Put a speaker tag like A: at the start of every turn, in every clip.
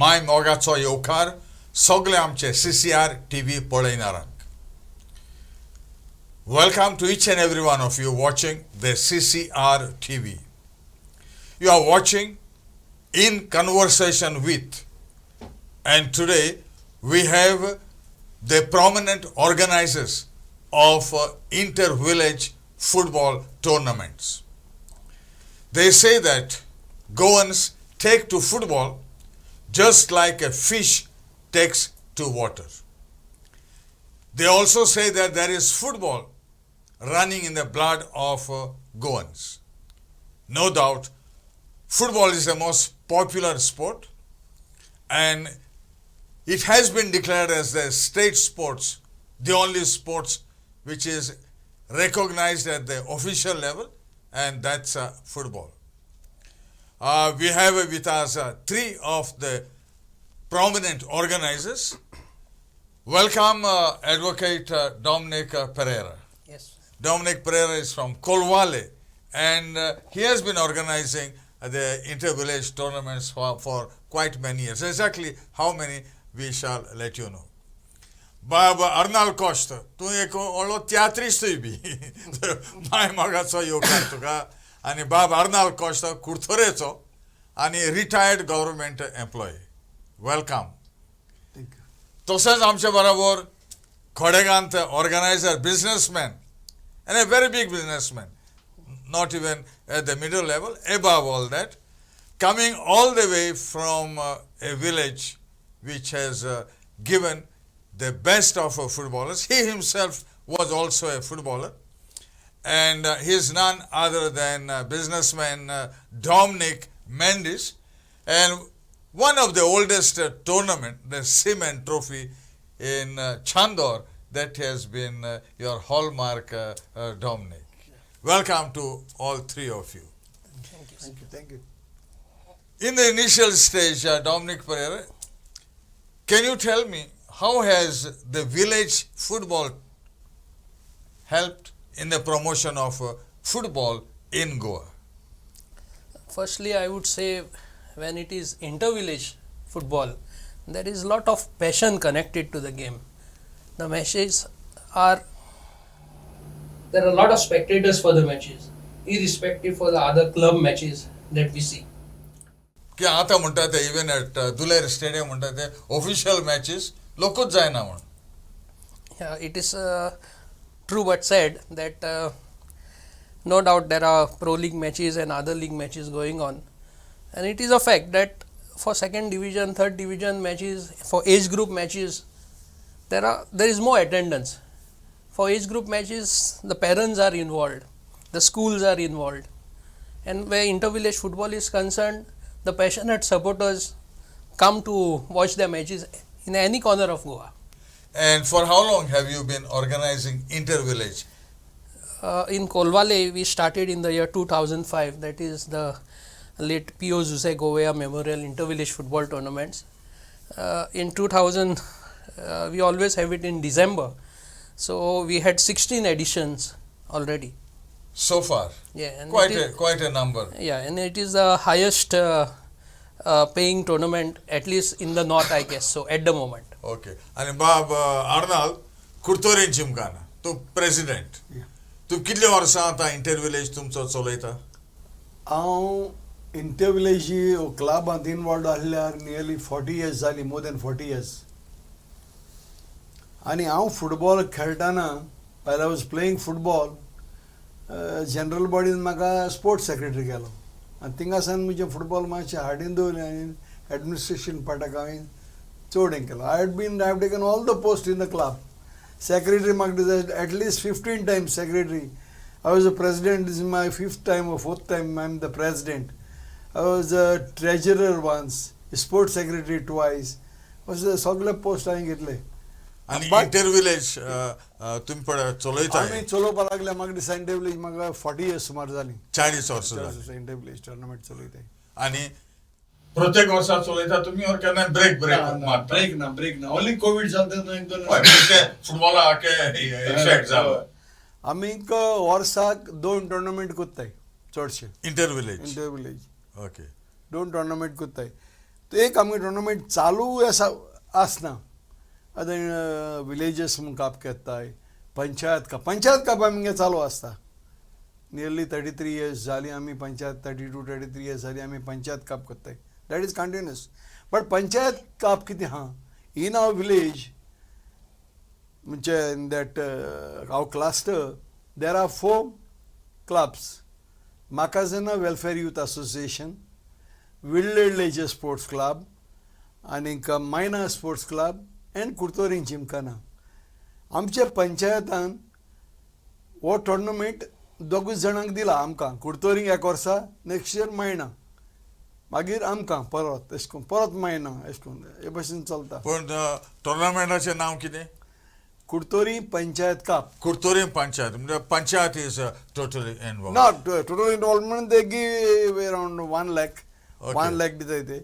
A: My मोगाचो येवकार सगळे आमचे CCR TV पळयणारांक. Welcome to each and every one of you watching the CCR TV. You are watching In Conversation With, and today we have the prominent organizers of inter-village football tournaments. They say that Goans take to football just like a fish takes to water. They also say that there is football running in the blood of Goans. No doubt, football is the most popular sport, and it has been declared as the state sports, the only sports which is recognized at the official level, and that's football. We have with us three of the prominent organizers. Welcome, Advocate Dominic Pereira.
B: Yes.
A: Dominic Pereira is from Kolwale, and he has been organizing the inter-village tournaments for quite many years. Exactly how many we shall let you know. Baba Arnal Costa, tu एक ओळो तियात्रिस्तूय be my मोगाचो येवकार तुका आनी बाब अर्नाल Costa कुर्तोरेचो आनी retired government employ. Welcome. तशेंच आमचे बरोबर खोडेगांत organiser businessman and a very big businessman, not even at the middle level, above all that, coming all the way from a village which has given the best of footballers. He himself was also a footballer, and he is none other than businessman Dominic Mendes, and one of the oldest tournament, the Cement Trophy in Chandor, that has been your hallmark, Dominic. Welcome to all three of you.
B: Thank you. Thank you.
C: Thank you.
A: In the initial stage, Dominic Pereira, can you tell me how has the village football helped in the promotion of football in Goa?
B: Firstly, I would say when it is inter-village football, there is a lot of passion connected to the game. The matches are, there are a lot of spectators for the matches, irrespective for the other club matches that we see.
A: की आता म्हणतात ते even at Duler stadium म्हणतात ते official matches लोकच जायना म्हणून.
B: Yeah, it is true but sad that no doubt there are pro league matches and other league matches going on, and it is a fact that for second division, third division matches, for age group matches, there is more attendance. For age group matches, the parents are involved, the schools are involved, and where inter-village football is concerned, the passionate supporters come to watch the matches in any corner of Goa.
A: And for how long have you been organizing inter-village?
B: In Kolwale, we started in the year 2005. That is the late P.O. Zuse Govea Memorial Inter-Village Football Tournaments. In 2000, we always have it in December. So we had 16 editions already.
A: So far?
B: Yeah, and
A: quite a number.
B: Yeah, and it is the highest paying tournament, at least in the north, I guess. So at the moment.
A: Okay. And Bob Arnal, Kurtorin Chimkana, tu president. Tu कितले वर्सां आता inter-village तुमचो चलयता?
C: हांव inter-village क्लबांत involve nearly नियरली 40 years जाली, more than 40 years. आनी हांव फुटबॉल खेळटाना, while I was playing football, general बॉडीन म्हाका स्पोर्ट्स सेक्रेटरी केलो आनी थिंगासान म्हजें फुटबॉल मातशें हाडून दवरलें आनी एडमिनिस्ट्रेशन पार्टाक हांवें चड हें केलो. I've taken all the posts in the club. Secretary म्हाका at least 15 times secretary. I was the president. This is my 5th time or 4th time I'm the president. I was a treasurer once, sports secretary twice. Was the सगळे post हांवें घेतले.
A: आणि inter-village तुम्ही चलयता?
C: आमी चलोवपाक लागले. म्हाका दिसा इंटर-विलेज म्हाका 40 years सुमार जाली.
A: 40 वर्सां जाली
C: इंटर-विलेज टुर्नामेंट चलयताय.
A: आणि प्रत्येक वर्सा चलयता तुम्ही और केन्ना ब्रेक
D: ना ओन्ली कोविड जाता एक दोन
A: फुटबॉलाक इफेक्ट जालो.
C: आमी वर्साक 2 टुर्नामेंट कोत्ताय चडशे.
A: इंटर-विलेज.
C: इंटर-विलेज.
A: ओके.
C: 2 टुर्नामेंट कोत्ताय. तो एक आमगे टोर्नामेंट चालू असा आसना आतां विलेजीस म्हूण कप घेताय पंचायत कप आमगे चालू आसता नियरली 33 years जाली आमी पंचायत 32-33 years जाली आमी पंचायत कप करताय that is continuous but panchayat cup कितें आहा इन आवर विलेज म्हणजे in that our cluster there are 4 clubs Makazana Welfare Youth Association, Village Sports Club, and Minor Sports Club, and Kurtorin Chimkana. आमच्या पंचायतान हो tournament दोगूच जाणांक दिला आमकां कुर्तोरींग एक वर्सा नेक्स्ट इयर मायना मागीर आमकां परत अशें करून परत मायना अशें करून हे भशेन चलता
A: पूण टोर्नामेंटाचें नांव कितें
C: कुर्तोरी पंचायत कप
A: कुर्तोरीम पंचायत म्हणजे panchayat is totally involve
C: not total involvement they give around 1 lakh 1 lakh दिताय ते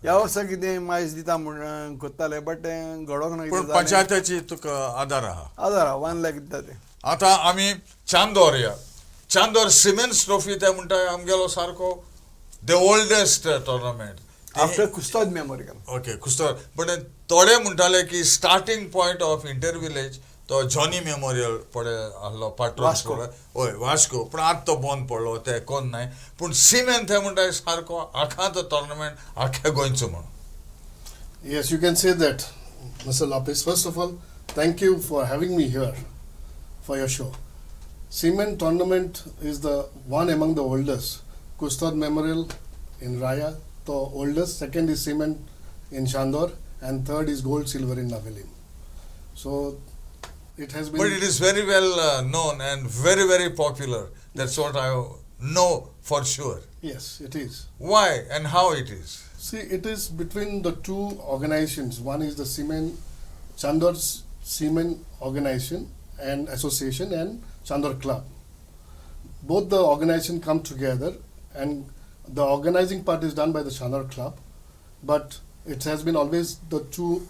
C: ह्या वर्सा कितें मायज दिता म्हण कोत्ताले बट घडोवंक ना
A: पूण पंचायतीची तुका आदार आहा
C: 1 lakh दिता ते
A: आतां आमी चांदोर या चांदोर सिमेंट्स ट्रॉफी ते म्हणटा आमगेलो सारको the oldest tournament
C: after Kustad memorial
A: okay Kustad पण थोडे म्हणटाले की starting point of inter village तो जॉनी मेमोरियल पडे आहलो
C: वास्को.
A: हय वास्को पूण आतां तो बंद पडलो ते कोण नाय पूण सिमेंट ते म्हणटा सारको आखांत टोर्नामेंट आख्या गोंयचो म्हणून
E: Yes, you can say that, Mr. Lopes. First of all, thank you for having me here for your show. Cement tournament is the one among the oldest. Kustad Memorial in Raya, the oldest. Second is Cement in Chandor, and third is Gold Silver in Navelim. So it has been.
A: But it is very well known and very, very popular. That's what I know for sure.
E: Yes, it is.
A: Why and how it is?
E: See, it is between the two organizations. One is the Chandor Cement Organization and Association and Chandor Club. Both the organization come together, and the organizing part is done by the Chandor Club, but it has been always the two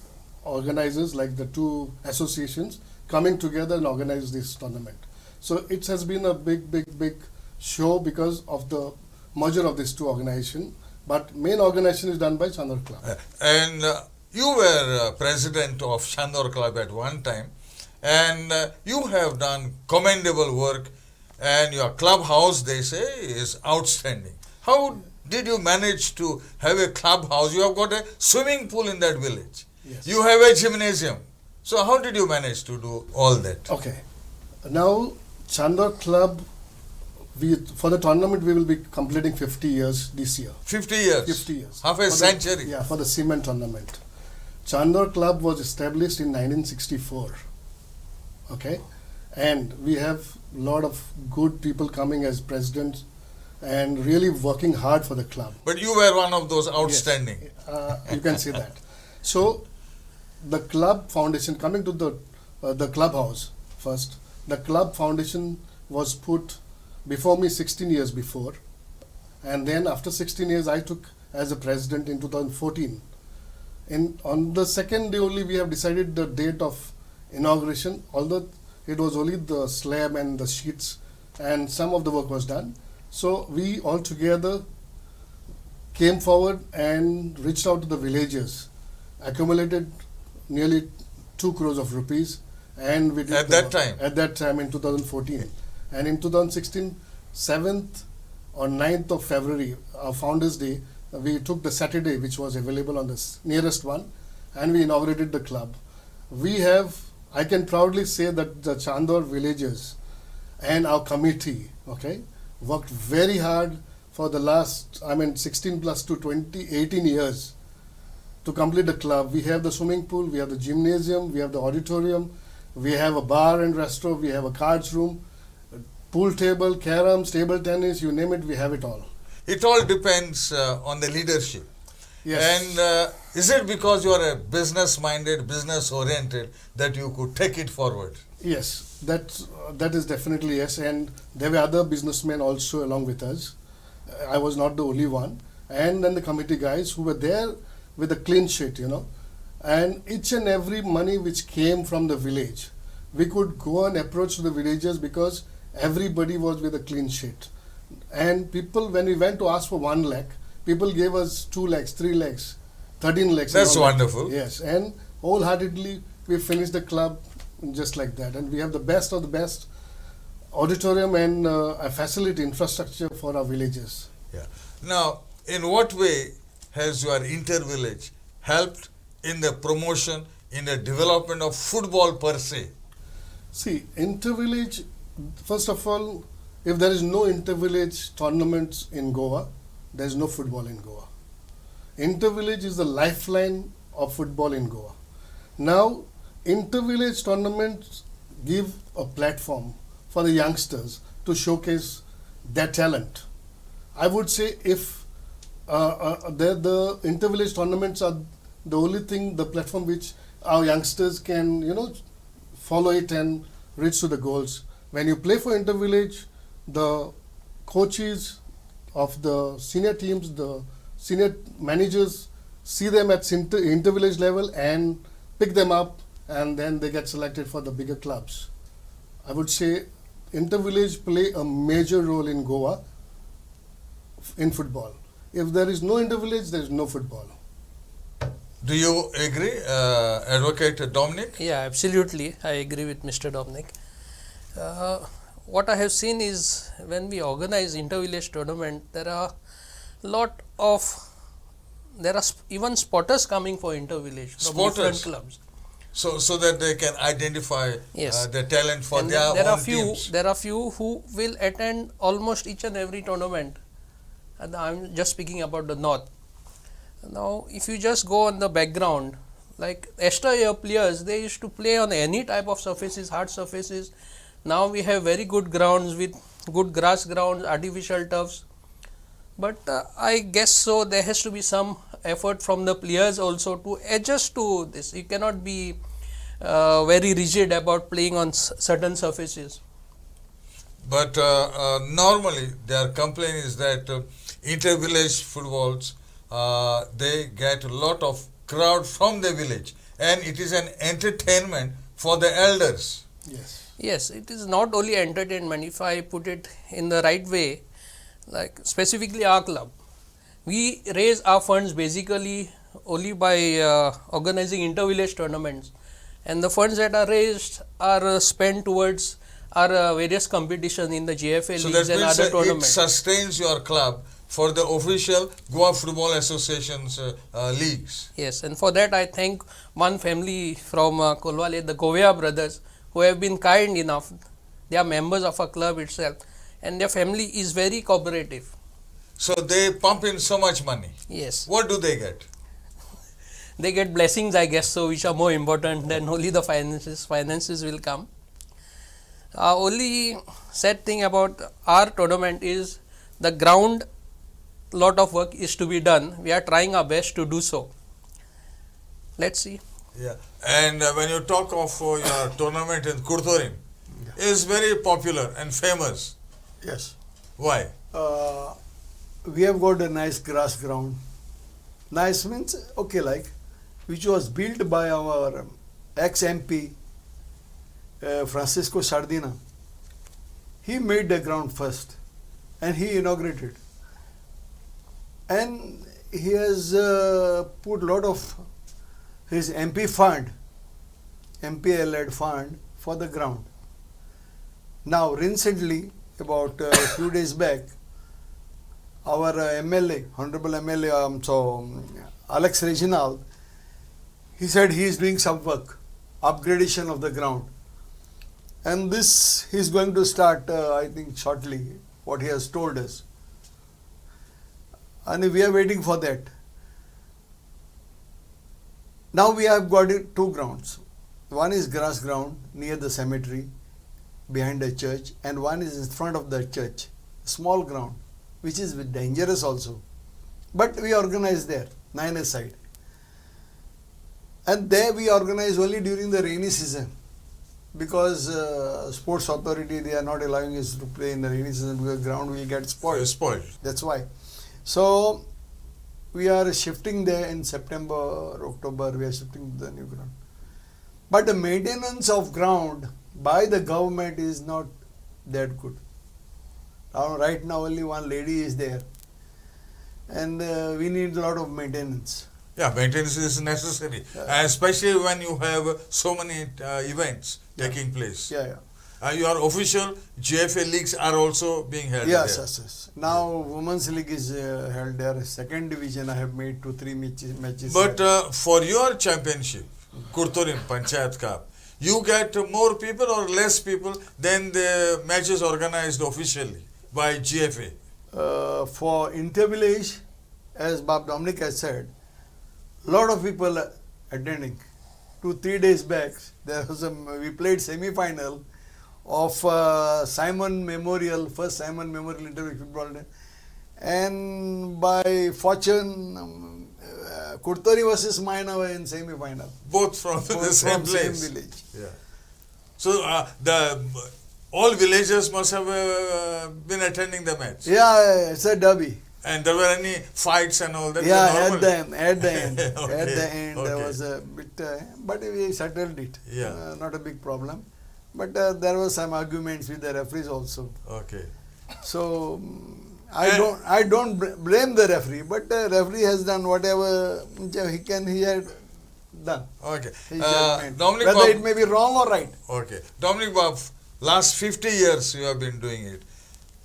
E: organizers, like the two associations, coming together and organize this tournament. So it has been a big show because of the merger of these two organizations. But main organization is done by Chandor Club.
A: And you were president of Chandor Club at one time, and you have done commendable work, and your clubhouse, they say, is outstanding. How did you manage to have a clubhouse? You have got a swimming pool in that village.
E: Yes.
A: You have a gymnasium. So how did you manage to do all that?
E: Okay. Now, Chandor Club, for the tournament, we will be completing 50 years this year.
A: 50 years?
E: 50 years.
A: Half a
E: For
A: century?
E: Yeah, for the cement tournament. Chandor Club was established in 1964. Okay. And we have a lot of good people coming as presidents and really working hard for the club.
A: But you were one of those outstanding.
E: Yes. You can see that. So, the club foundation, coming to the clubhouse first, the club foundation was put before me 16 years before, and then after 16 years I took as a president in 2014. On the second day only we have decided the date of inauguration, although it was only the slab and the sheets and some of the work was done. So we all together came forward and reached out to the villagers, accumulated nearly 2 crores of rupees, and we did
A: At that time?
E: At that time in 2014. And in 2016, 7th or 9th of February, our Founders Day, we took the Saturday which was available on the nearest one, and we inaugurated the club. We have, I can proudly say that the Chandor villagers and our committee, okay, worked very hard for the last, 16 plus to 18 years to complete the club. We have the swimming pool, we have the gymnasium, we have the auditorium, we have a bar and restaurant, we have a cards room, pool table, caroms, table tennis, you name it, we have it all.
A: It all depends on the leadership.
E: Yes.
A: And is it because you are a business-minded, business-oriented that you could take it forward?
E: Yes, that is definitely yes, and there were other businessmen also along with us. I was not the only one, and then the committee guys who were there with a clean sheet, and each and every money which came from the village, we could go and approach the villagers because everybody was with a clean sheet. And people, when we went to ask for 1 lakh, people gave us 2 lakhs, 3 lakhs. 13 lakhs.
A: That's
E: and all that.
A: wonderful.
E: Yes, and wholeheartedly we finished the club just like that, and we have the best of the best auditorium and a facility infrastructure for our villages.
A: Yeah. Now, in what way has your inter-village helped in the promotion, in the development of football per se?
E: See, inter-village, first of all, if there is no inter-village tournaments in Goa, there is no football in Goa. Inter-village is the lifeline of football in Goa. Now, inter-village tournaments give a platform for the youngsters to showcase their talent. I would say if the inter-village tournaments are the only thing, the platform which our youngsters can, follow it and reach to the goals. When you play for inter-village, the coaches of the senior teams, the senior managers see them at inter-village level and pick them up, and then they get selected for the bigger clubs. I would say inter-village play a major role in Goa in football. If there is no inter-village, there is no football.
A: Do you agree, Advocate Dominic?
B: Yeah, absolutely. I agree with Mr. Dominic. What I have seen is when we organize inter-village tournament, there are even spotters coming for inter-village from different
A: Spotters?
B: clubs.
A: So that they can identify
B: Yes.
A: the talent for
B: And
A: their
B: there
A: own
B: are few.
A: teams.
B: There are few who will attend almost each and every tournament. And I'm just speaking about the north. Now, if you just go on the background, like yesteryear players, they used to play on any type of surfaces, hard surfaces. Now we have very good grounds with good grass grounds, artificial turfs. But I guess so there has to be some effort from the players also to adjust to this. You cannot be very rigid about playing on certain surfaces.
A: But normally their complaint is that inter-village footballs, they get a lot of crowd from the village, and it is an entertainment for the elders.
E: Yes.
B: Yes, it is not only entertainment. If I put it in the right way, like specifically our club, we raise our funds basically only by organizing inter-village tournaments, and the funds that are raised are spent towards our various competitions in the JFA
A: So
B: leagues
A: that
B: and
A: means
B: other
A: it
B: tournaments.
A: sustains your club for the official Goa Football Association's leagues.
B: Yes, and for that I thank one family from Kolwale, the Govea brothers, who have been kind enough. They are members of our club itself, and their family is very cooperative.
A: So they pump in so much money.
B: Yes,
A: What do they get?
B: they get blessings, I guess so, which are more important than only the finances. Finances will come. Only sad thing about our tournament is the ground. Lot of work is to be done. We are trying our best to do so. Let's see.
A: Yeah, and when you talk of your tournament in Kurthorim, is very popular and famous.
C: Yes.
A: Why?
C: We have got a nice grass ground. Nice means okay, like which was built by our ex-MP Francisco Sardina. He made the ground first, and he inaugurated. And he has put lot of his MP fund, MP-led fund for the ground. Now recently, about a few days back, our MLA, Honorable MLA, Alex Reginald, he said he is doing some work, upgradation of the ground. And this he is going to start, I think, shortly, what he has told us. And we are waiting for that. Now we have got two grounds. One is grass ground near the cemetery, behind the church, and one is in front of the church, small ground, which is dangerous also. But we organize there, Niner side. And there we organize only during the rainy season, because sports authority, they are not allowing us to play in the rainy season because ground will get spoiled. That's why. So we are shifting there in September or October, we are shifting to the new ground. But the maintenance of ground by the government is not that good. Right now only one lady is there, and we need a lot of maintenance.
A: Yeah, maintenance is necessary, especially when you have so many events taking place.
C: Yeah, yeah.
A: Your official GFA leagues are also being held
C: Yes,
A: there.
C: yes, yes. Now Women's League is held there. Second division, I have made 2-3 matches.
A: But for your championship, Kurtorim Panchayat Cup, you get more people or less people than the matches organized officially by GFA?
C: For inter-village, as Bob Dominic has said, lot of people attending. 2-3 days back, we played semi-final of Simon Memorial, first Simon Memorial Intervillage Football Day, and by fortune, Kurtori versus Maina were in semi-final.
A: Both from the same place.
C: Same village.
A: Yeah. So all villagers must have been attending the match.
C: Yeah, it's a derby.
A: And there were any fights and all that?
C: Yeah,
A: Normal?
C: at the end,
A: Okay,
C: at the end there
A: okay.
C: was a bit, but we settled it.
A: Yeah.
C: Not a big problem. But there were some arguments with the referees also.
A: Okay.
C: So I don't blame the referee, but the referee has done whatever he had done.
A: Okay.
C: His judgment.
A: Dominic
C: Whether
A: Bob,
C: it may be wrong or right.
A: okay. Dominic Bob, last 50 years you have been doing it.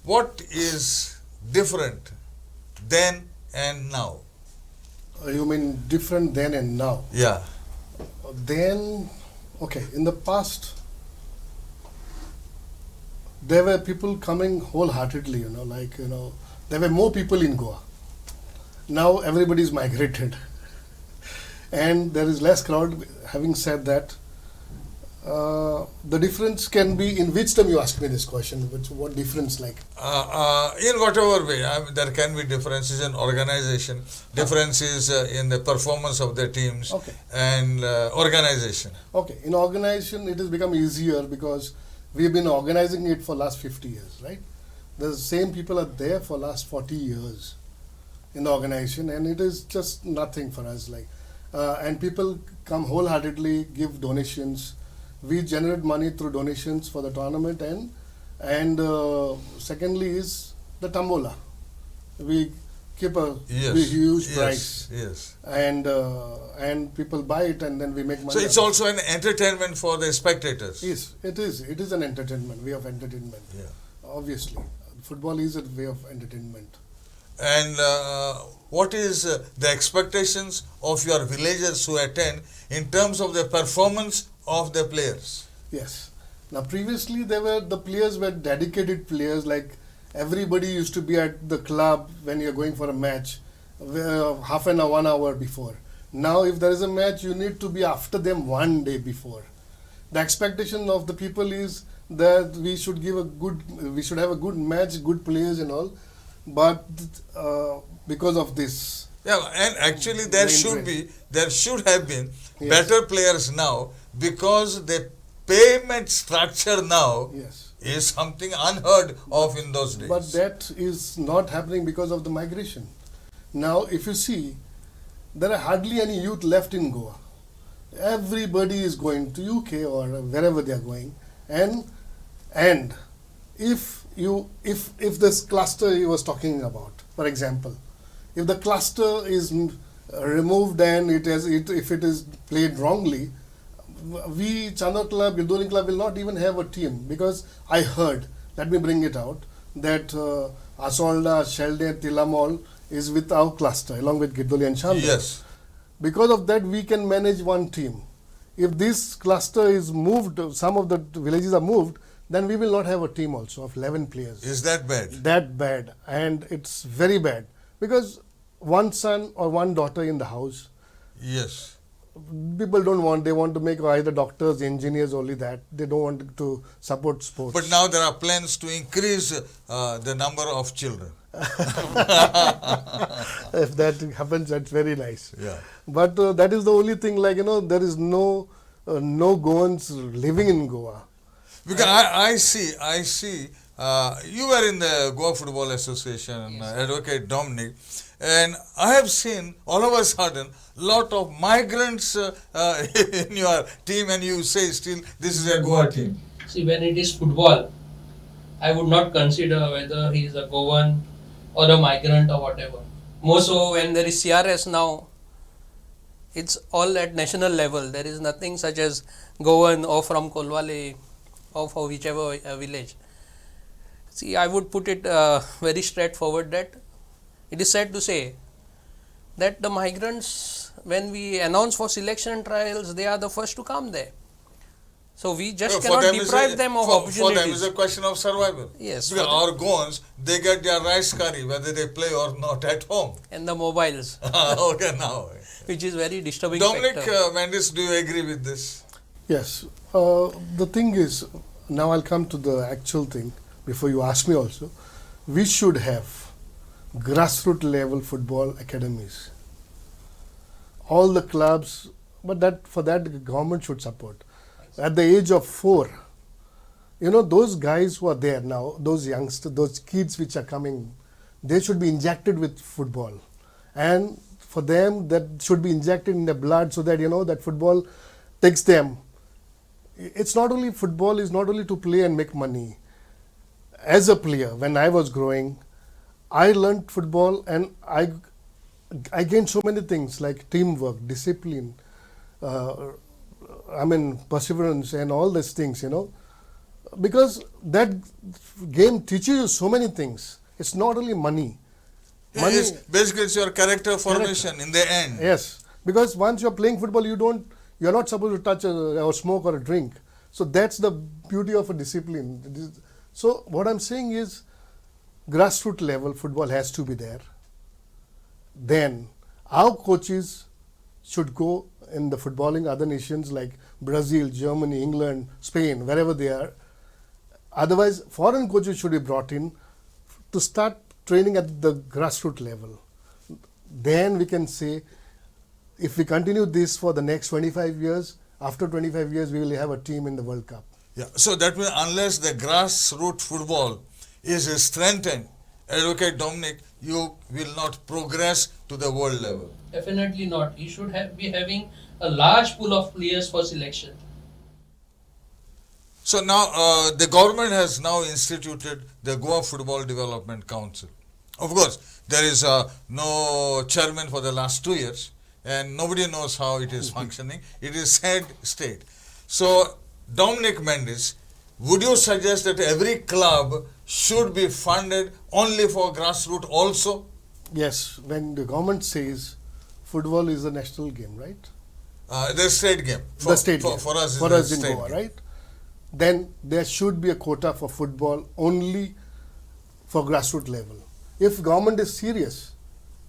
A: What is different then and now?
E: You mean different then and now?
A: Yeah.
E: Then, okay, in the past, there were people coming wholeheartedly, there were more people in Goa. Now everybody is migrated. And there is less crowd. Having said that, the difference can be in which term you ask me this question, what difference like?
A: In whatever way, there can be differences in organization, differences in the performance of the teams,
E: Okay.
A: and organization.
E: Okay, in organization it has become easier because we've been organizing it for last 50 years, right? The same people are there for last 40 years in the organization, and it is just nothing for us. And people come wholeheartedly, give donations. We generate money through donations for the tournament, and secondly is the tambola. We keep a huge price,
A: Yes.
E: and people buy it, and then we make money.
A: So it's also an entertainment for the spectators.
E: Yes, it is. It is an entertainment, way of entertainment.
A: Yeah.
E: Obviously, football is a way of entertainment.
A: And what is the expectations of your villagers who attend in terms of the performance of the players?
E: Yes. Now, previously, the players were dedicated players. Like everybody used to be at the club when you're going for a match, half an hour, 1 hour before. Now, if there is a match, you need to be after them 1 day before. The expectation of the people is that we should have a good match, good players and all. But because of this,
A: Yeah, and actually there should have been
E: Yes.
A: better players now, because the payment structure now
E: yes.
A: is something unheard of in those days.
E: But that is not happening because of the migration. Now, if you see, there are hardly any youth left in Goa. Everybody is going to UK or wherever they are going, and if this cluster he was talking about, for example, if the cluster is removed and if it is played wrongly, we Chandor Club, Girdoli Club will not even have a team, because I heard, let me bring it out, that Asolda, Shelde, Tilamol is with our cluster along with Girdoli and Chandor.
A: Yes.
E: Because of that, we can manage one team. If this cluster is moved, some of the villages are moved, then we will not have a team also of 11 players.
A: Is that bad?
E: That bad, and it's very bad, because one son or one daughter in the house,
A: Yes.
E: people don't want, they want to make either doctors, engineers, only that. They don't want to support sports.
A: But now there are plans to increase the number of children.
E: If that happens, that's very nice.
A: Yeah.
E: But that is the only thing, there is no Goans living in Goa.
A: Because I see, you were in the Goa Football Association, Advocate Dominic, and I have seen all of a sudden lot of migrants in your team, and you say still this is a Goa team.
B: See, when it is football, I would not consider whether he is a Goan or a migrant or whatever. More so when there is CRS now, It's all at national level. There is nothing such as Goan or from Kolwale or for whichever village. See, I would put it very straightforward that it is sad to say that the migrants, when we announce for selection trials, they are the first to come there. So we just
A: For
B: cannot
A: them
B: deprive them of
A: for
B: opportunities.
A: them, it's a question of survival.
B: Yes,
A: Because
B: for them.
A: our Goans, they get their rice curry whether they play or not at home.
B: And the mobiles,
A: Okay, now.
B: which is very disturbing
A: Dominic
B: factor.
A: Mendes, do you agree with this?
E: Yes. The thing is, now I'll come to the actual thing before you ask me also. We should have grassroots level football academies. All the clubs, but that for that the government should support. At the age of 4, you know, those guys who are there now, those youngsters, those kids which are coming, they should be injected with football. And for them, that should be injected in their blood so that, you know, that football takes them. It's not only football is not only to play and make money. As a player, when I was growing, I learned football and I gained so many things like teamwork, discipline, perseverance and all these things, you know. Because that game teaches you so many things. It's not only money.
A: It's basically, it's your character formation in the end.
E: Yes, because once you're playing football, you're not supposed to touch or smoke or a drink. So that's the beauty of a discipline. So what I'm saying is, grassroots level football has to be there. Then our coaches should go in the footballing other nations like Brazil, Germany, England, Spain, wherever they are. Otherwise, foreign coaches should be brought in to start training at the grassroots level. Then we can say, if we continue this for the next 25 years, after 25 years, we will have a team in the World Cup.
A: Yeah. So that means unless the grassroots football is strengthened, Advocate Dominic, you will not progress to the world level.
B: Definitely not. You should be having a large pool of players for selection.
A: So now the government has now instituted the Goa Football Development Council. Of course, there is no chairman for the last 2 years and nobody knows how it is functioning. It is sad state. So Dominic Mendes, would you suggest that every club should be funded only for grassroots also?
E: Yes, when the government says football is a national game, right?
A: The state game.
E: The state game.
A: For us,
E: for
A: it's
E: us
A: the
E: in
A: state
E: Goa,
A: game.
E: right? Then there should be a quota for football only for grassroots level. If government is serious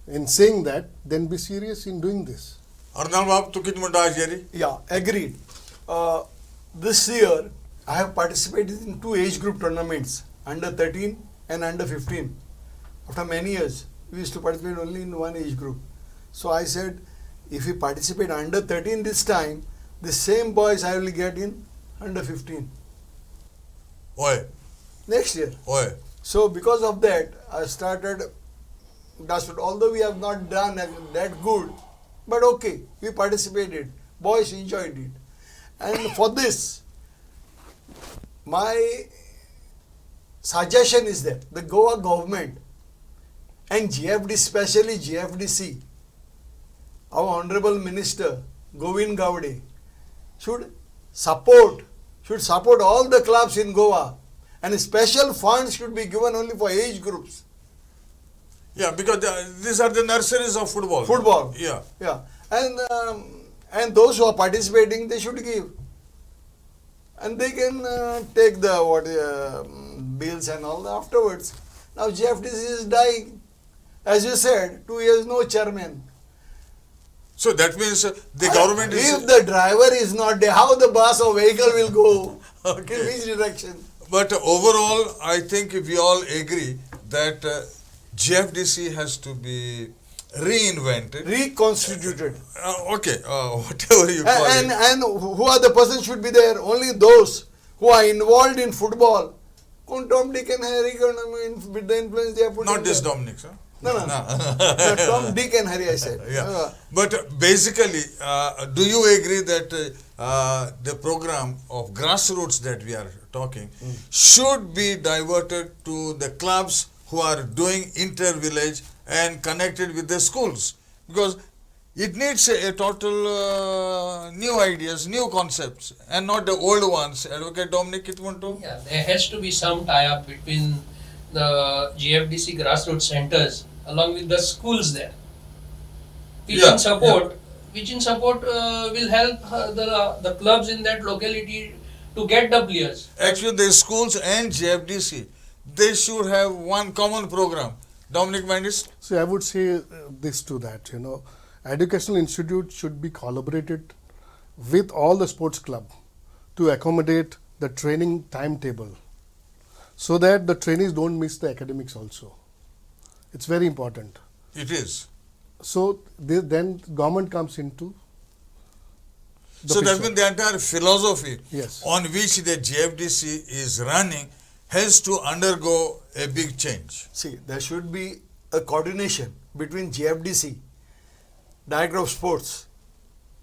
E: in saying that, then be serious in doing this.
A: Arnal Bab, tu kit munda ajeri?
C: Yeah, agreed. This year, I have participated in 2 age group tournaments, under 13 and under 15. After many years, we used to participate only in one age group. So I said, if we participate under 13 this time, the same boys I will get in under 15
A: Oi,
C: next year.
A: oi.
C: So because of that, I started grassroots. Although we have not done that good, but okay, we participated. Boys enjoyed it. And for this, my suggestion is that the Goa government and GFD, especially GFDC, our Honorable Minister Govind Gowde, should support all the clubs in Goa, and special funds should be given only for age groups.
A: Yeah, because these are the nurseries of football.
C: Football.
A: Yeah.
C: Yeah. And those who are participating, they should give. And they can take the bills and all afterwards. Now GFDC is dying. As you said, 2 years no chairman.
A: So that means the government is...
C: If the driver is not there, how the bus or vehicle will go?
A: Okay.
C: In which direction?
A: But overall, I think we all agree that GFDC has to be reinvented.
C: Reconstituted.
A: Whatever you call it.
C: And who are the persons should be there? Only those who are involved in football. Tom, Dick and Harry, with the influence they have put
A: Not
C: in
A: this
C: there.
A: Dominic, sir.
C: No. Tom, Dick and Harry, I said.
A: Yeah. But basically, do you agree that the program of grassroots that we are talking should be diverted to the clubs who are doing inter-village and connected with the schools? Because It needs a total new ideas, new concepts, and not the old ones. Advocate Dominic Kitmunto?
B: Yeah, there has to be some tie-up between the GFDC grassroots centers along with the schools there, which
A: Yeah,
B: in support, will help the clubs in that locality to get the players.
A: Actually, the schools and GFDC, they should have one common program. Dominic Mandis?
E: So I would say this to that, educational institute should be collaborated with all the sports club to accommodate the training timetable so that the trainees don't miss the academics also. It's very important.
A: It is.
E: So then government comes into the
A: So that
E: picture.
A: means the entire philosophy
E: Yes.
A: on which the GFDC is running has to undergo a big change.
C: See, there should be a coordination between GFDC, Director of Sports,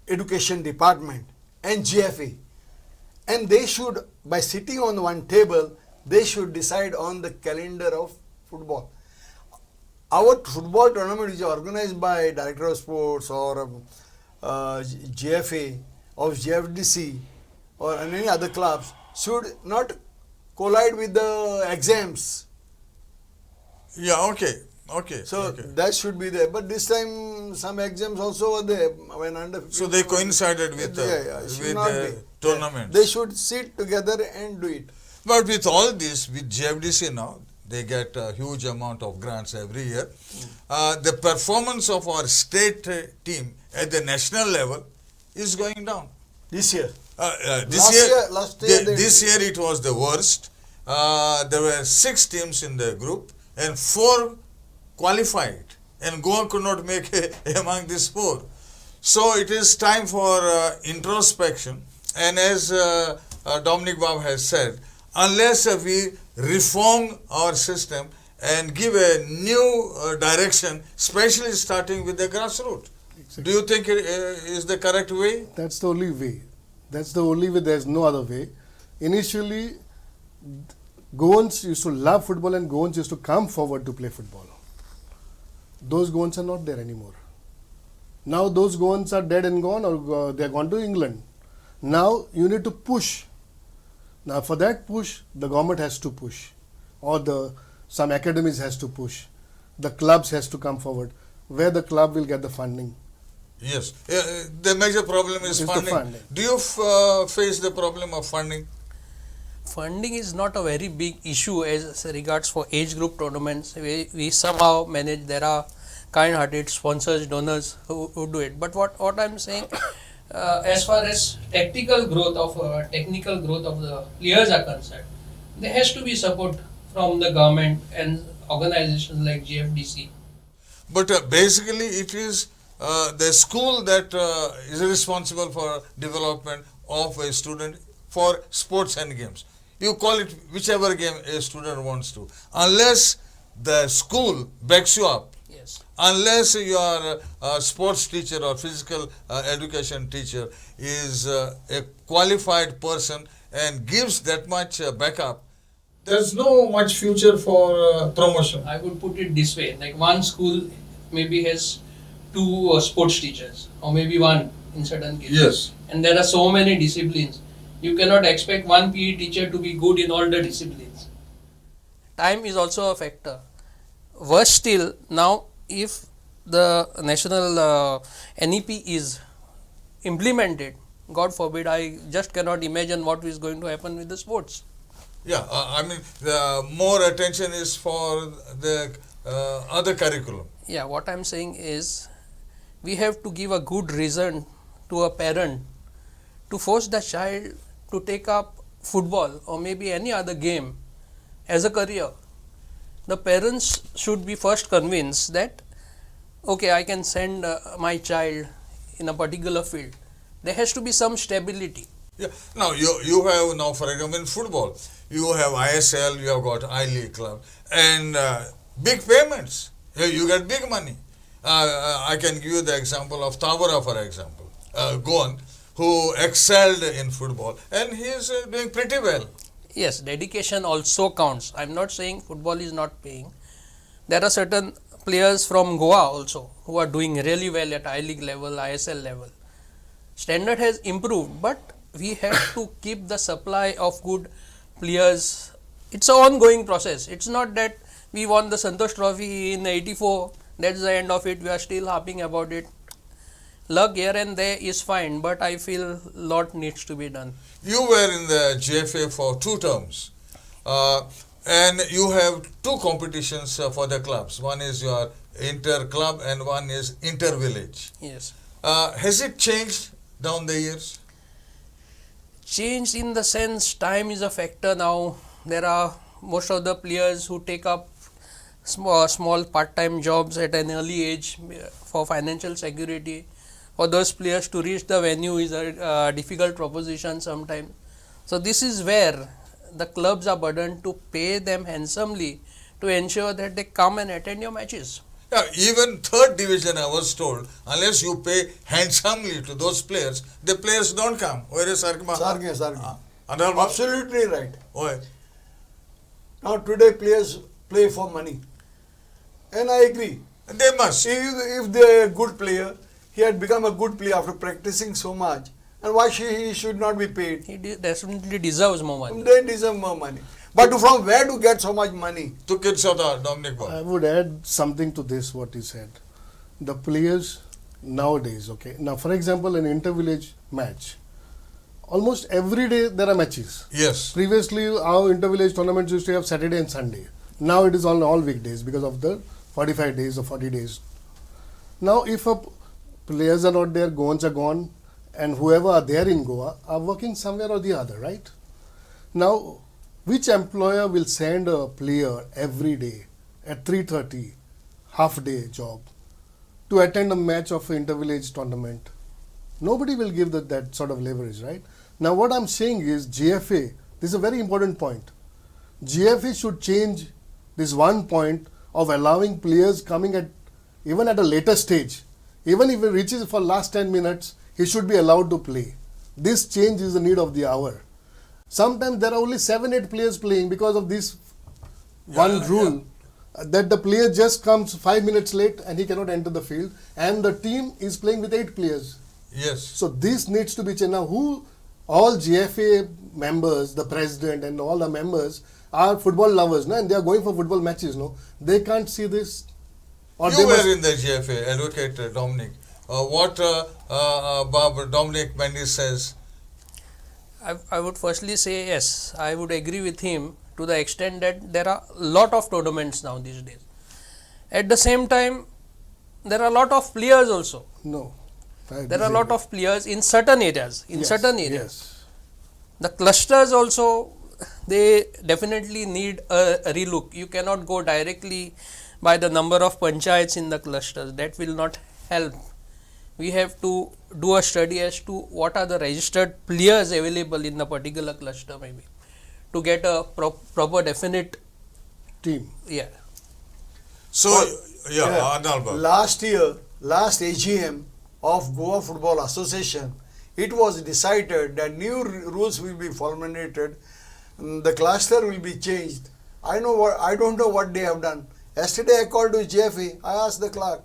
C: Education Department, and GFA. And they should, by sitting on one table, they should decide on the calendar of football. Our football tournament is organized by Director of Sports or GFA or GFDC or any other clubs should not collide with the exams.
A: Yeah, okay.
C: So
A: okay.
C: that should be there. But this time some exams also were there when under.
A: So they coincided with
C: it should
A: with
C: not
A: the
C: be.
A: tournaments.
C: They should sit together and do it.
A: But with all this, with GFDC now, they get a huge amount of grants every year. The performance of our state team at the national level is going down.
C: This year.
A: Last
C: year
A: this year it was the worst. There were 6 teams in the group and 4 qualified, and Goa could not make among these 4. So it is time for introspection, and as Dominic Babu has said, unless we reform our system and give a new direction, especially starting with the grassroots.
E: Exactly.
A: Do you think it is the correct way?
E: That's the only way. That's the only way. There's no other way. Initially, Goans used to love football and Goans used to come forward to play football. Those Goans are not there anymore. Now those Goans are dead and gone, or they are gone to England. Now you need to push. Now for that push, the government has to push, or some academies has to push. The clubs has to come forward, where the club will get the funding.
A: Yes. The major problem is
E: It's the
A: funding.
E: funding.
A: Do you face the problem of funding?
B: Funding is not a very big issue as regards for age group tournaments. We somehow manage. There are kind-hearted sponsors, donors who do it. But what I'm saying, as far as technical growth of the players are concerned, there has to be support from the government and organizations like GFDC.
A: But basically it is the school that is responsible for development of a student for sports and games. You call it whichever game a student wants to. Unless the school backs you up,
B: Yes.
A: unless your sports teacher or physical education teacher is a qualified person and gives that much backup, there's no much future for promotion.
B: I would put it this way, like one school maybe has 2 sports teachers, or maybe 1 in certain cases.
A: Yes.
B: And there are so many disciplines. You cannot expect one PE teacher to be good in all the disciplines. Time is also a factor. Worse still, now if the national NEP is implemented, God forbid, I just cannot imagine what is going to happen with the sports.
A: Yeah, I mean, the more attention is for the other curriculum.
B: Yeah, what I'm saying is we have to give a good reason to a parent to force the child to take up football or maybe any other game as a career. The parents should be first convinced that, okay, I can send my child in a particular field. There has to be some stability.
A: Yeah. Now you have now, for example, in football, you have ISL, you have got I-League club, and big payments. You get big money. I can give you the example of Tabora, for example, Goan, who excelled in football, and he is doing pretty well.
B: Yes, dedication also counts. I'm not saying football is not paying. There are certain players from Goa also who are doing really well at I-League level, ISL level. Standard has improved, but we have to keep the supply of good players. It's an ongoing process. It's not that we won the Santosh Trophy in 84, that's the end of it, we are still harping about it. Luck here and there is fine, but I feel lot needs to be done.
A: You were in the GFA for 2 terms, and you have 2 competitions for the clubs. One is your inter-club and one is inter-village.
B: Yes.
A: Has it changed down the years?
B: Changed in the sense time is a factor now. There are most of the players who take up small part-time jobs at an early age for financial security. For those players to reach the venue is a difficult proposition sometimes. So this is where the clubs are burdened to pay them handsomely to ensure that they come and attend your matches.
A: Yeah, even 3rd division, I was told, unless you pay handsomely to those players, the players don't come. Where is Sargma?
C: Sargi.
A: Analba?
C: Absolutely right.
A: Why?
C: Now today players play for money. And I agree.
A: They must.
C: If they are a good player, he had become a good player after practicing so much. And why he should not be paid?
B: He definitely deserves more money.
C: They deserve more money. But from where to get so much money?
A: To kids of the Dominic
E: I
A: Bob.
E: would add something to this, what he said. The players nowadays, okay. Now, for example, an inter-village match, almost every day there are matches.
A: Yes.
E: Previously, our inter-village tournaments used to have Saturday and Sunday. Now it is on all weekdays because of the 45 days or 40 days. Now, if players are not there, Goans are gone, and whoever are there in Goa are working somewhere or the other, right? Now, which employer will send a player every day at 3:30, half-day job, to attend a match of an inter-village tournament? Nobody will give that sort of leverage, right? Now, what I'm saying is GFA, this is a very important point. GFA should change this one point of allowing players coming even at a later stage. Even if he reaches for last 10 minutes, he should be allowed to play. This change is the need of the hour. Sometimes there are only 7-8 players playing because of this one rule that the player just comes 5 minutes late and he cannot enter the field, and the team is playing with 8 players.
A: Yes.
E: So this needs to be changed. Now, all GFA members, the president and all the members are football lovers, no? And they are going for football matches, no? They can't see this. Or
A: You were in the GFA, Advocate Dominic. What Dominic Mendy says?
B: I would firstly say yes, I would agree with him to the extent that there are a lot of tournaments now these days. At the same time, there are a lot of players also.
E: No.
B: There are a lot of players in certain areas.
E: Yes.
B: The clusters also, they definitely need a relook. You cannot go directly by the number of panchayats in the clusters. That will not help. We have to do a study as to what are the registered players available in the particular cluster, maybe, to get a proper definite
E: team.
B: Yeah.
A: So, Analba.
C: Last AGM of Goa Football Association, it was decided that new rules will be formulated. The cluster will be changed. I don't know what they have done. Yesterday I called to GFA. I asked the clerk,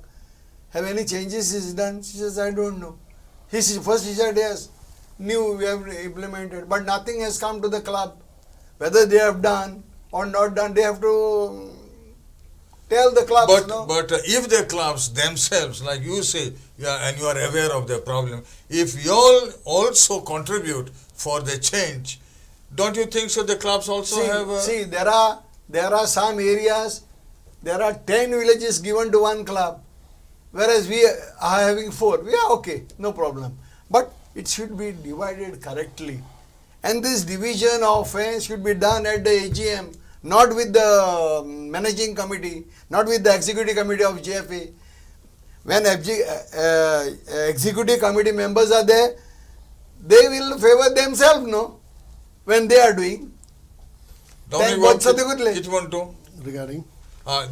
C: have any changes is done? She says, I don't know. He said, yes, new we have implemented, but nothing has come to the club. Whether they have done or not done, they have to tell the clubs.
A: But if the clubs themselves, like you say, and you are aware of the problem, if you all also contribute for the change, don't you think so the clubs also have...
C: See, there are some areas, there are 10 villages given to one club, whereas we are having 4. We are okay, no problem. But it should be divided correctly. And this division of fans should be done at the AGM, not with the managing committee, not with the executive committee of GFA. When executive committee members are there, they will favor themselves, no? When they are doing.
E: Regarding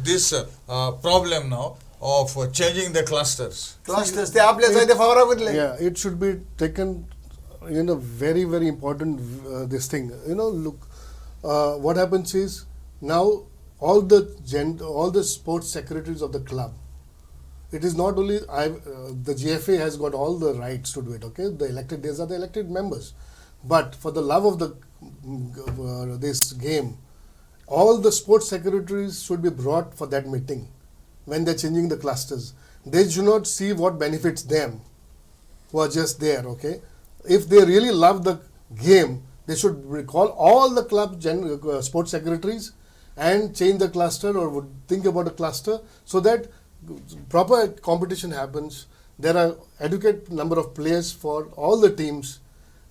A: this problem now of changing the clusters.
E: Yeah, it should be taken in a very, very important this thing. Look, what happens is now all the sports secretaries of the club. It is not only the GFA has got all the rights to do it. Okay, these are the elected members, but for the love of the this game, all the sports secretaries should be brought for that meeting when they're changing the clusters. They should not see what benefits them who are just there. Okay, if they really love the game, they should recall all the club sports secretaries and change the cluster or would think about a cluster so that proper competition happens. There are adequate number of players for all the teams.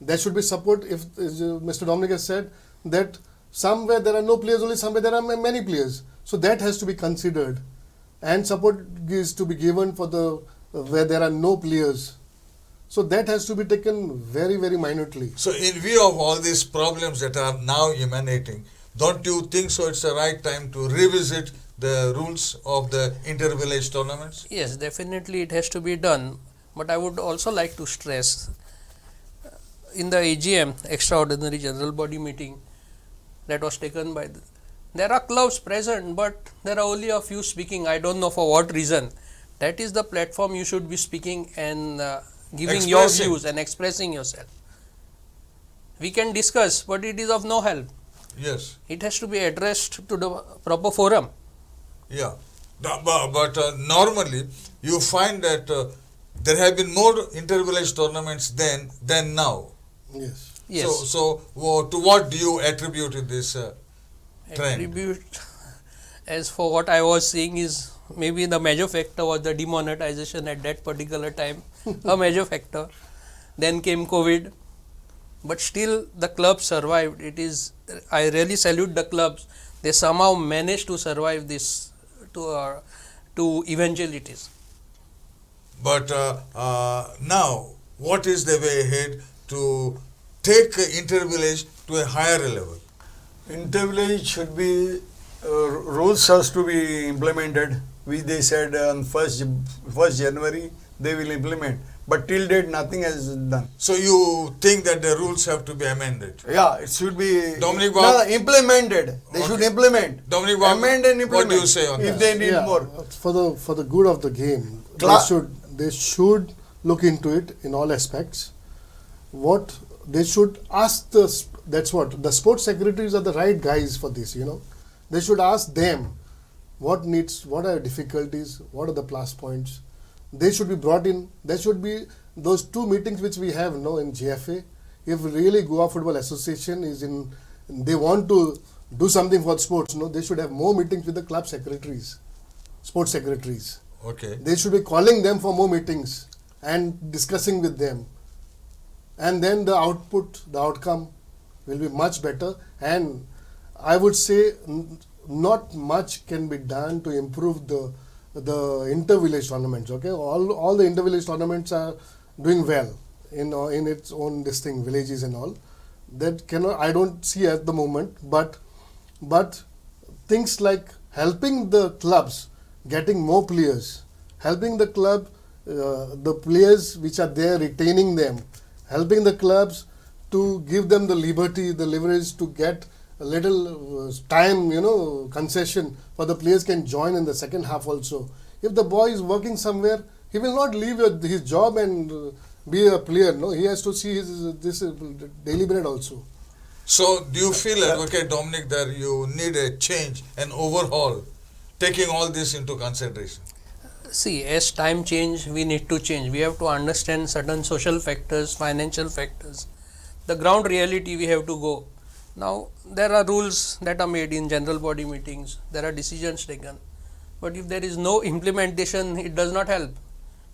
E: There should be support. If Mr. Dominic has said that somewhere there are no players, only somewhere there are many players. So that has to be considered, and support is to be given for the where there are no players. So that has to be taken very, very minutely.
A: So in view of all these problems that are now emanating, don't you think so it's the right time to revisit the rules of the inter-village tournaments?
B: Yes, definitely it has to be done. But I would also like to stress, in the AGM, extraordinary general body meeting that was taken by there are clubs present, but there are only a few speaking. I don't know for what reason. That is the platform you should be speaking and giving your views and expressing yourself. We can discuss, but it is of no help.
A: Yes.
B: It has to be addressed to the proper forum.
A: Yeah. But normally you find that there have been more inter-village tournaments than now.
E: Yes.
B: Yes.
A: So to what do you attribute this trend?
B: Attribute, as for what I was seeing, is maybe the major factor was the demonetization at that particular time, a major factor. Then came COVID, but still the club survived. I really salute the clubs. They somehow managed to survive this to eventualities.
A: But now, what is the way ahead to take inter-village to a higher level?
C: Inter-village should be, rules has to be implemented, which they said on 1st January they will implement. But till date nothing has done.
A: So you think that the rules have to be amended?
C: Yeah, it should be
A: implemented.
C: They should implement. Amend and implement.
A: What do you say on
C: if
A: that?
C: they need more.
E: For the good of the game, they should look into it in all aspects. What they should ask the sports secretaries are the right guys for this. They should ask them what are difficulties, what are the plus points. They should be brought in. There should be those 2 meetings which we have now in GFA. If really Goa Football Association they want to do something for sports, they should have more meetings with the club secretaries, sports secretaries.
A: Okay.
E: They should be calling them for more meetings and discussing with them. And then the outcome will be much better. And I would say not much can be done to improve the inter-village tournaments. Okay, all the inter-village tournaments are doing well in its own villages and all. That I don't see at the moment, but things like helping the clubs getting more players, helping the club the players which are there, retaining them, helping the clubs to give them the liberty, the leverage to get a little time, concession for the players can join in the second half also. If the boy is working somewhere, he will not leave his job and be a player. No, he has to see this daily bread also.
A: So do you feel, Advocate Dominic, that you need a change, an overhaul, taking all this into consideration?
B: See, as time change, we need to change. We have to understand certain social factors, financial factors. The ground reality we have to go. Now, there are rules that are made in general body meetings. There are decisions taken. But if there is no implementation, it does not help.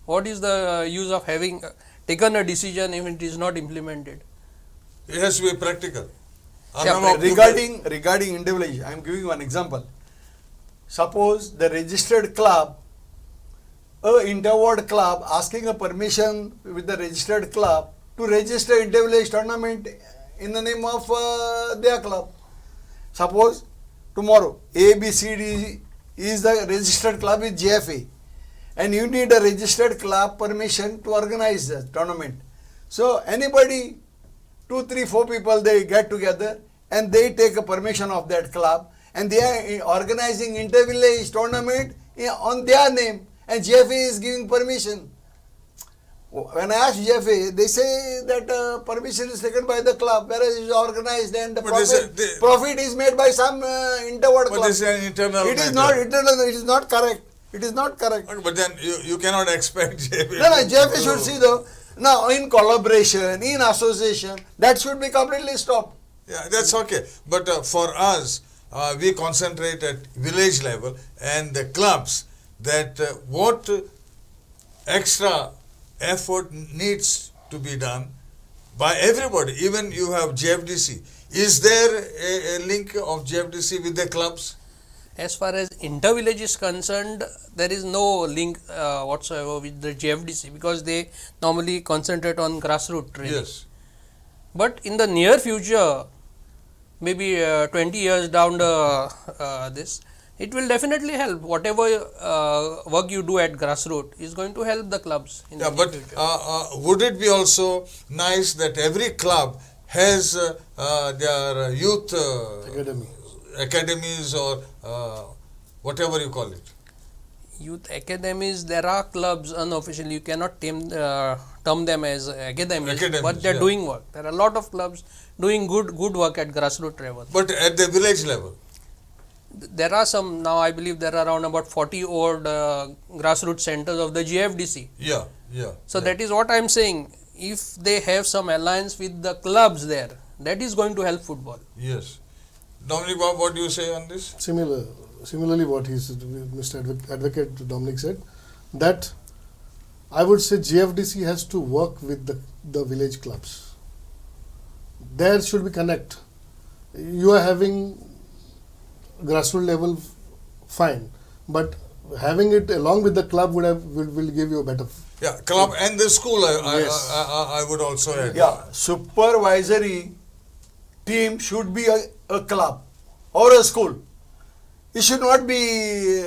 B: What is the use of having taken a decision if it is not implemented?
A: It has to be practical.
B: Yeah,
C: Regarding individuals, I am giving you one example. Suppose the registered club, a inter-ward club asking a permission with the registered club to register inter-village tournament in the name of their club. Suppose tomorrow A, B, C, D is the registered club with GFA, and you need a registered club permission to organize the tournament. So anybody, 2, 3, 4 people, they get together and they take a permission of that club and they are organizing inter-village tournament on their name, and JFA is giving permission. When I asked JFA, they say that permission is taken by the club, whereas it is organized and the profit is made by some inter-ward club.
A: But this is an internal
C: It is
A: matter.
C: not internal. It is not correct. It is not correct.
A: Okay, but then you cannot expect JFA.
C: No, JFA should see though. Now, in collaboration, in association, that should be completely stopped.
A: Yeah, that's okay. But for us, we concentrate at village level, and the clubs, that what extra effort needs to be done by everybody. Even you have JFDC. Is there a link of JFDC with the clubs?
B: As far as inter-village is concerned, there is no link whatsoever with the JFDC, because they normally concentrate on grassroots training.
A: Yes.
B: But in the near future, maybe 20 years down this, it will definitely help. Whatever work you do at grassroots is going to help the clubs. In
A: Yeah,
B: the near
A: but
B: future.
A: would it be also nice that every club has their youth
E: Academy.
A: academies or whatever you call it?
B: Youth academies, there are clubs unofficially, you cannot term them as academies, but they are doing work. There are a lot of clubs doing good work at grassroots level.
A: But at the village level?
B: There are some, now I believe there are around about 40 odd grassroots centers of the GFDC.
A: Yeah, yeah.
B: So that is what I am saying. If they have some alliance with the clubs there, that is going to help football.
A: Yes. Dominic Bob, what do you say on this?
E: Similarly, what Mr. Advocate Dominic said, that I would say GFDC has to work with the village clubs. There should be connect. You are having grassroots level, fine, but having it along with the club will give you a better.
A: Yeah, club and the school.
E: Yes.
A: I would also add.
C: Yeah, supervisory team should be a club or a school. It should not be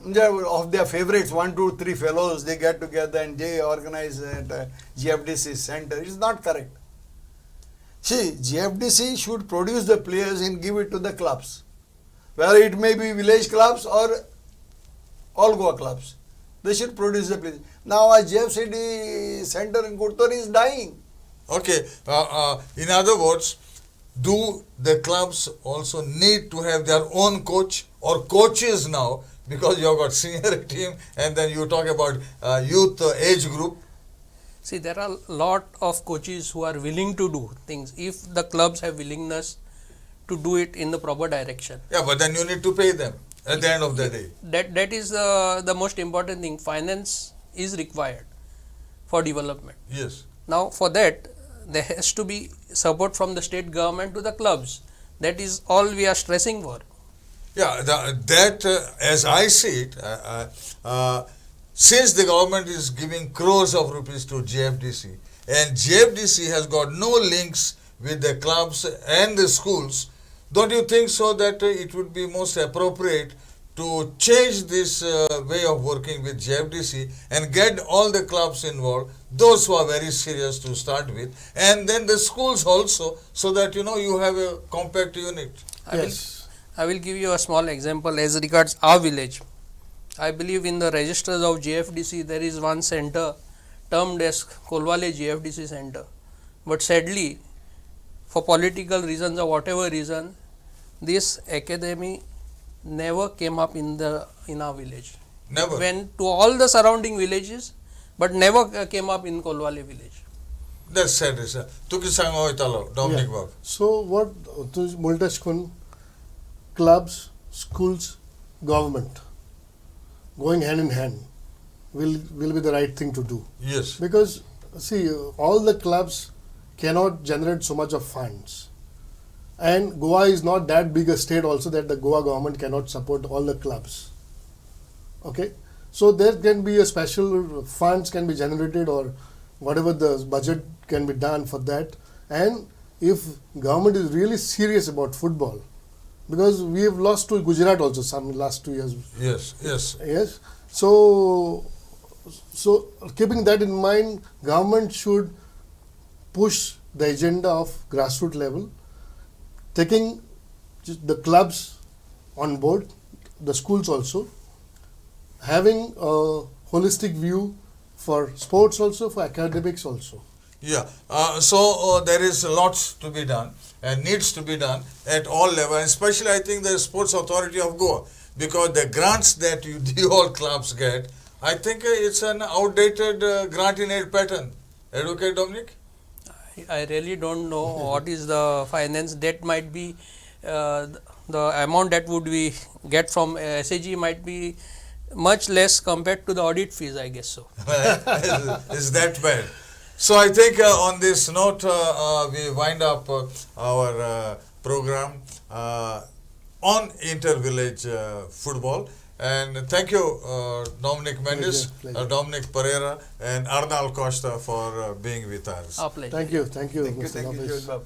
C: of their favorites, 1, 2, 3 fellows, they get together and they organize at GFDC center. It is not correct. See, GFDC should produce the players and give it to the clubs, whether it may be village clubs or all Goa clubs. They should produce the players. Now, our GFCD center in Kurtori is dying.
A: Okay. In other words, do the clubs also need to have their own coach or coaches now, because you have got senior team and then you talk about youth age group?
B: See, there are a lot of coaches who are willing to do things if the clubs have willingness to do it in the proper direction.
A: Yeah, but then you need to pay them at the end of the day.
B: That is the most important thing. Finance is required for development.
A: Yes.
B: Now, for that, there has to be support from the state government to the clubs. That is all we are stressing for.
A: Yeah, as I see it, since the government is giving crores of rupees to GFDC, and GFDC has got no links with the clubs and the schools, don't you think so that it would be most appropriate to change this way of working with GFDC and get all the clubs involved, those who are very serious to start with, and then the schools also, so that you have a compact unit?
B: I will give you a small example as regards our village. I believe in the registers of GFDC there is one center termed as Kolwale GFDC center, but sadly, for political reasons or whatever reason, this academy never came up in our village.
A: Never.
B: Went to all the surrounding villages, but never came up in Kolwale village.
A: That's sad, sir. Tuki sango italo, Dominic Bob.
E: So what Multashkun, clubs, schools, government going hand in hand will be the right thing to do.
A: Yes.
E: Because see, all the clubs cannot generate so much of funds, and Goa is not that big a state also that the Goa government cannot support all the clubs. Okay, so there can be a special funds can be generated, or whatever the budget can be done for that. And if government is really serious about football, because we have lost to Gujarat also some last 2 years.
A: Yes.
E: So keeping that in mind, government should push the agenda of grassroots level, taking the clubs on board, the schools also, having a holistic view for sports also, for academics also.
A: Yeah, so there is lots to be done and needs to be done at all levels, especially I think the Sports Authority of Goa, because the grants that the all clubs get, I think it's an outdated grant in aid pattern. Advocate Dominic?
B: I really don't know what is the finance that might be the amount that would we get from SAG might be much less compared to the audit fees, I guess so.
A: Is that bad? So I think on this note we wind up our program on inter-village football. And thank you, Dominic Mendes,
E: Pleasure.
A: Dominic Pereira, and Arnal Costa for being with us.
B: Our pleasure.
E: Thank you,
C: Thank you,
E: Mr.
C: thank you,
E: Lopes.
C: Joel Babu.